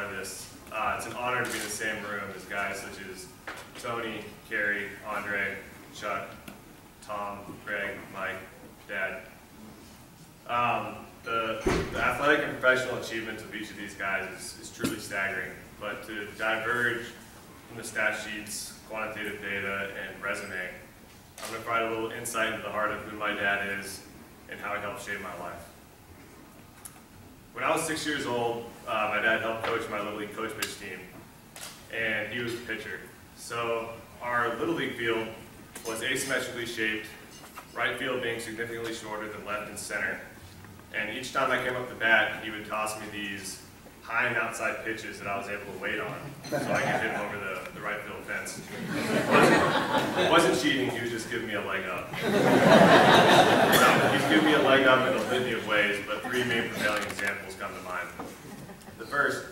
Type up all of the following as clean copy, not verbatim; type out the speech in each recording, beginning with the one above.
of this. It's an honor to be in the same room as guys such as Tony, Carrie, Andre, Chuck, Tom, Greg, Mike, Dad. The athletic and professional achievements of each of these guys is truly staggering, but to diverge from the stat sheets, quantitative data, and resume, I'm going to provide a little insight into the heart of who my dad is and how he helped shape my life. When I was 6 years old, my dad helped coach my Little League coach pitch team, and he was the pitcher. So our Little League field was asymmetrically shaped, right field being significantly shorter than left and center. And each time I came up to bat, he would toss me these high and outside pitches that I was able to wait on, so I could hit him over the right field fence. It wasn't cheating, he was just giving me a leg up. He's giving me a leg up in a litany of ways, but three main prevailing examples come to mind. The first,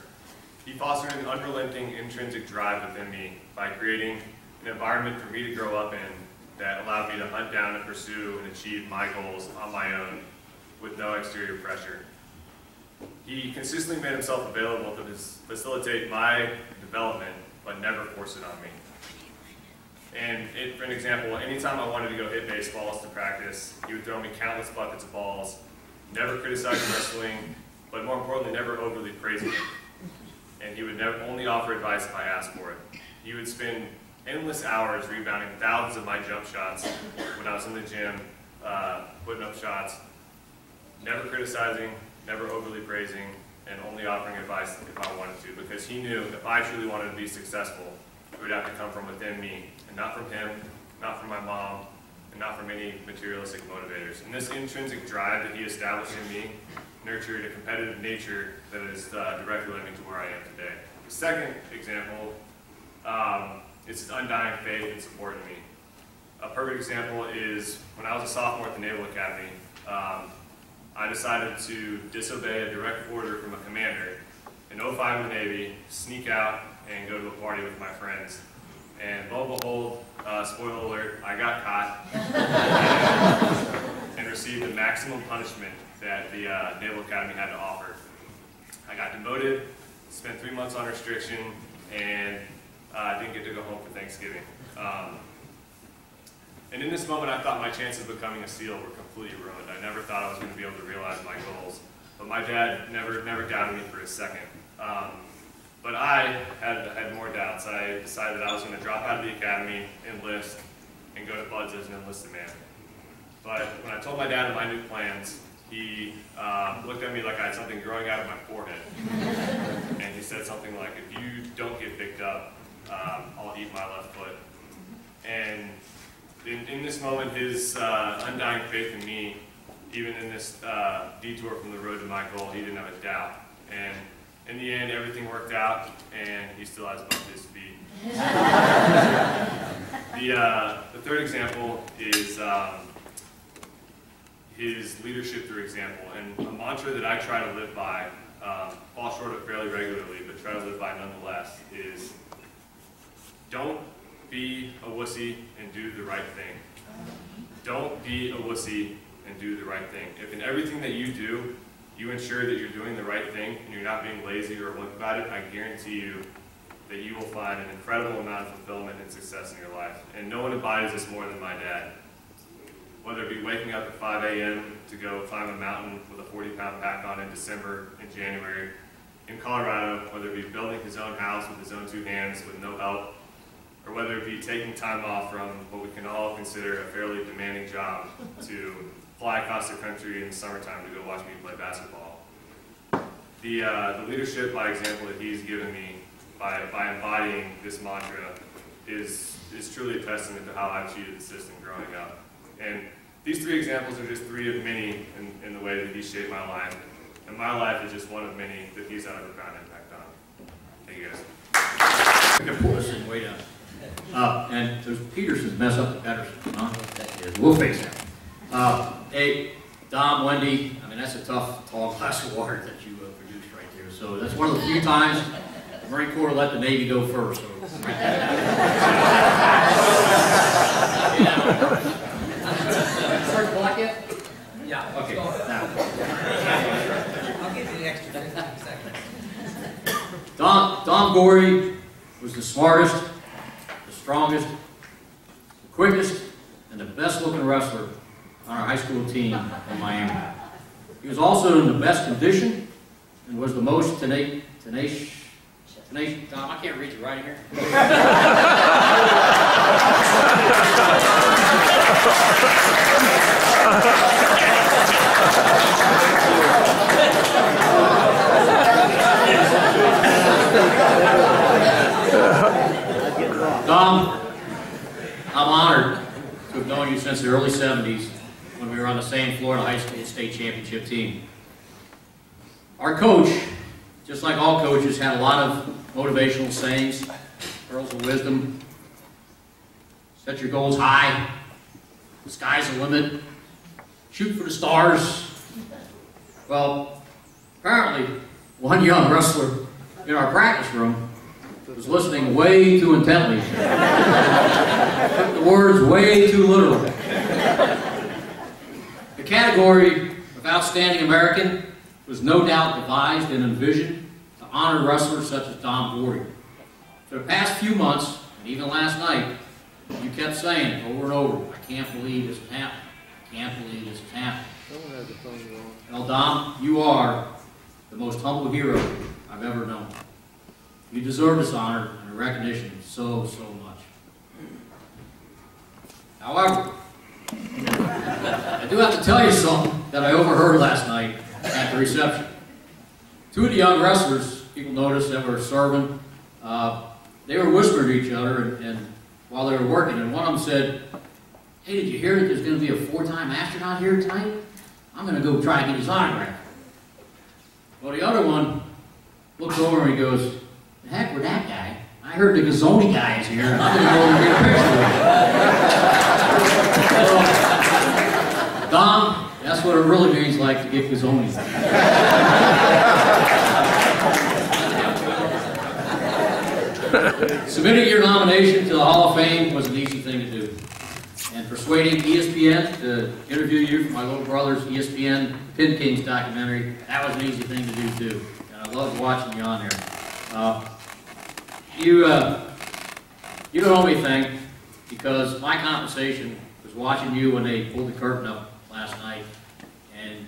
he fostered an unrelenting intrinsic drive within me by creating an environment for me to grow up in that allowed me to hunt down and pursue and achieve my goals on my own with no exterior pressure. He consistently made himself available to facilitate my development, but never force it on me. And for an example, anytime I wanted to go hit baseballs to practice, he would throw me countless buckets of balls, never criticizing my swing, but more importantly, never overly praising it. And he would only offer advice if I asked for it. He would spend endless hours rebounding thousands of my jump shots when I was in the gym, putting up shots, never criticizing, never overly praising, and only offering advice if I wanted to, because he knew if I truly wanted to be successful, it would have to come from within me, and not from him, not from my mom, and not from any materialistic motivators. And this intrinsic drive that he established in me nurtured a competitive nature that has directly led me to where I am today. The second example is his undying faith and support in me. A perfect example is when I was a sophomore at the Naval Academy, I decided to disobey a direct order from a commander in 05 in the Navy, sneak out and go to a party with my friends. And lo and behold, spoiler alert, I got caught and received the maximum punishment that the Naval Academy had to offer. I got demoted, spent 3 months on restriction, and I didn't get to go home for Thanksgiving. And in this moment, I thought my chances of becoming a SEAL were completely ruined. I never thought I was going to be able to realize my goals. But my dad never doubted me for a second. But I had more doubts. I decided that I was going to drop out of the academy, enlist, and go to Buds as an enlisted man. But when I told my dad of my new plans, he looked at me like I had something growing out of my forehead. And he said something like, if you don't get picked up, I'll eat my left foot. And in this moment, his undying faith in me, even in this detour from the road to my goal, he didn't have a doubt. And in the end, everything worked out, and he still has both his feet. The third example is his leadership through example. And a mantra that I try to live by, fall short of fairly regularly, but try to live by nonetheless, is don't be a wussy and do the right thing. Don't be a wussy and do the right thing. If in everything that you do, you ensure that you're doing the right thing and you're not being lazy or wimp about it, I guarantee you that you will find an incredible amount of fulfillment and success in your life. And no one embodies this more than my dad. Whether it be waking up at 5 a.m. to go climb a mountain with a 40-pound pack on in December and January, in Colorado, whether it be building his own house with his own two hands with no help, or whether it be taking time off from what we can all consider a fairly demanding job to fly across the country in the summertime to go watch me play basketball. The leadership by example that he's given me by embodying this mantra is truly a testament to how I've achieved the system growing up. And these three examples are just three of many in the way that he shaped my life. And my life is just one of many that he's had a profound impact on. Thank you guys. I can pull this thing way down. And there's Pederson's mess up the Pederson, huh? We'll fix that. Hey, Dom, Wendy, I mean, that's a tough, tall glass of water that you produced right there. So that's one of the few times the Marine Corps let the Navy go first. So write that down. Start the clock yet? Yeah. Okay. Now. I'll give you the extra 15 seconds. Dom Gorie was the smartest, the strongest, the quickest, and the best-looking wrestler on our high school team in Miami. He was also in the best condition and was the most tenacious. Tom, I can't read your writing here. Dom, I'm honored to have known you since the early 70s when we were on the same Florida high school state championship team. Our coach, just like all coaches, had a lot of motivational sayings, pearls of wisdom. Set your goals high. The sky's the limit. Shoot for the stars. Well, apparently, one young wrestler in our practice room was listening way too intently. Took the words way too literally. The category of Outstanding American was no doubt devised and envisioned to honor wrestlers such as Dom Gorie. For the past few months, and even last night, you kept saying over and over, I can't believe this is happening. I can't believe this is happening. Well, Dom, you are the most humble hero I've ever known. You deserve this honor and a recognition so much. However, I do have to tell you something that I overheard last night at the reception. Two of the young wrestlers, people noticed that were serving, they were whispering to each other and while they were working, and one of them said, hey, did you hear that there's going to be a 4-time astronaut here tonight? I'm going to go try to get his autograph. Well, the other one looks over and he goes, the heck with that guy? I heard the Gazzoni guy is here, and I'm going to go over and get a picture with him. Dom, that's what it really means like to get Gazzoni. Submitting your nomination to the Hall of Fame was an easy thing to do. And persuading ESPN to interview you for my little brother's ESPN Pin Kings documentary, that was an easy thing to do too. And I loved watching you on there. You don't owe me a thing, because my compensation was watching you when they pulled the curtain up last night, and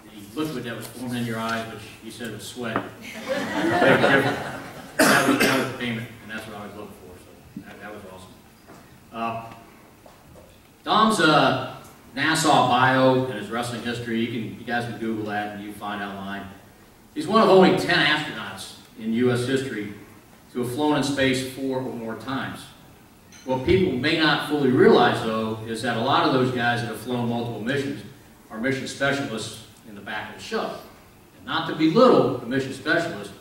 the liquid that was forming in your eyes, which you said was sweat, that was the payment, and that's what I was looking for, so that was awesome. Dom's Nassau bio and his wrestling history, you guys can Google that and you can find online. He's one of only 10 astronauts in U.S. history to have flown in space 4 or more times. What people may not fully realize, though, is that a lot of those guys that have flown multiple missions are mission specialists in the back of the shuttle. And not to belittle the mission specialist,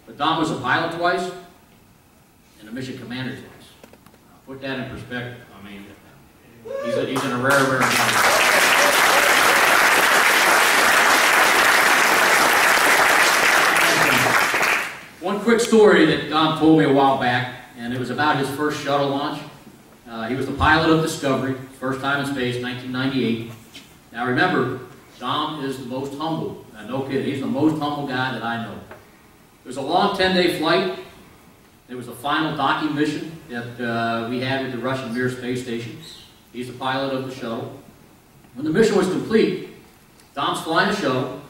but Dom was a pilot twice and a mission commander twice. Put that in perspective. I mean, he's in a rare number. One quick story that Dom told me a while back, and it was about his first shuttle launch. He was the pilot of Discovery, first time in space, 1998. Now remember, Dom is the most humble. No kidding, he's the most humble guy that I know. It was a long 10-day flight. It was the final docking mission that we had with the Russian Mir space station. He's the pilot of the shuttle. When the mission was complete, Dom's flying the shuttle.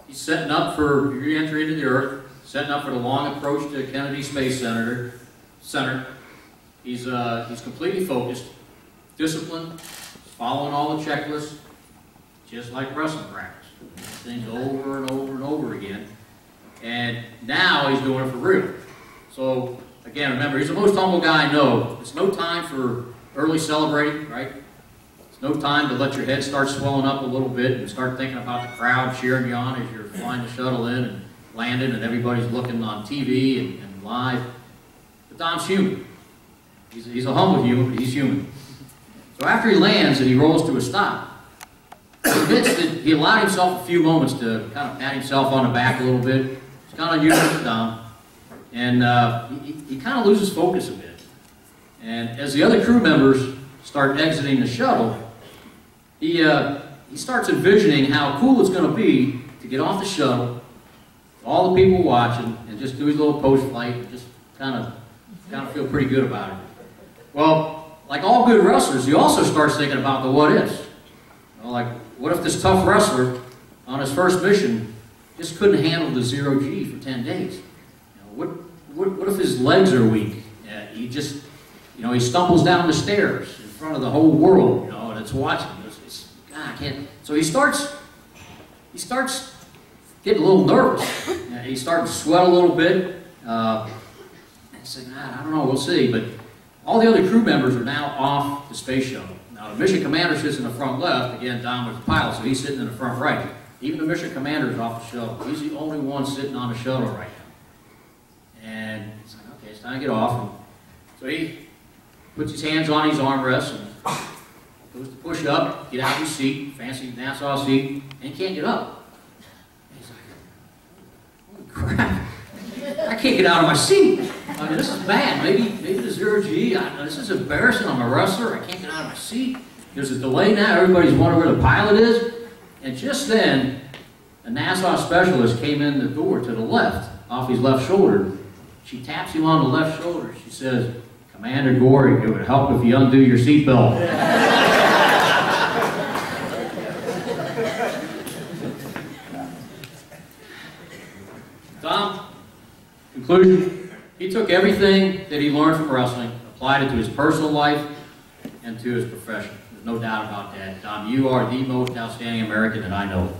He's setting up for re-entry into the Earth, setting up for the long approach to Kennedy Space Center. He's completely focused, disciplined, following all the checklists, just like wrestling practice. Things over and over and over again. And now he's doing it for real. So, again, remember, he's the most humble guy I know. It's no time for early celebrating, right? It's no time to let your head start swelling up a little bit and start thinking about the crowd cheering you on as you're flying the shuttle in and landing and everybody's looking on TV and live. But Dom's human. He's a humble human, but he's human. So after he lands and he rolls to a stop, I'm convinced that he allowed himself a few moments to kind of pat himself on the back a little bit. It's kind of unusual for Dom. And he kind of loses focus a bit. And as the other crew members start exiting the shuttle, he starts envisioning how cool it's going to be to get off the shuttle, all the people watching, and just do his little post-fight, and just kind of feel pretty good about it. Well, like all good wrestlers, he also starts thinking about the what-ifs. You know, like, what if this tough wrestler on his first mission just couldn't handle the 0G for 10 days? You know, what if his legs are weak? He just, you know, he stumbles down the stairs in front of the whole world, you know, and it's watching. God, I can't. So he starts getting a little nervous. He started to sweat a little bit. And he said, I don't know, we'll see. But all the other crew members are now off the space shuttle. Now, the mission commander sits in the front left. Again, Dom was the pilot, so he's sitting in the front right. Even the mission commander is off the shuttle. He's the only one sitting on the shuttle right now. And it's like, okay, it's time to get off. And so he puts his hands on his armrests and goes to push up, get out of his seat, fancy Nassau seat, and he can't get up. And he's like, holy crap, I can't get out of my seat. I mean, this is bad. Maybe the 0G, this is embarrassing. I'm a wrestler. I can't get out of my seat. There's a delay now. Everybody's wondering where the pilot is. And just then, a Nassau specialist came in the door to the left, off his left shoulder. She taps him on the left shoulder. She says, Commander Gorie, it would help if you undo your seatbelt. Tom, conclusion, he took everything that he learned from wrestling, applied it to his personal life and to his profession. There's no doubt about that. Tom, you are the most outstanding American that I know.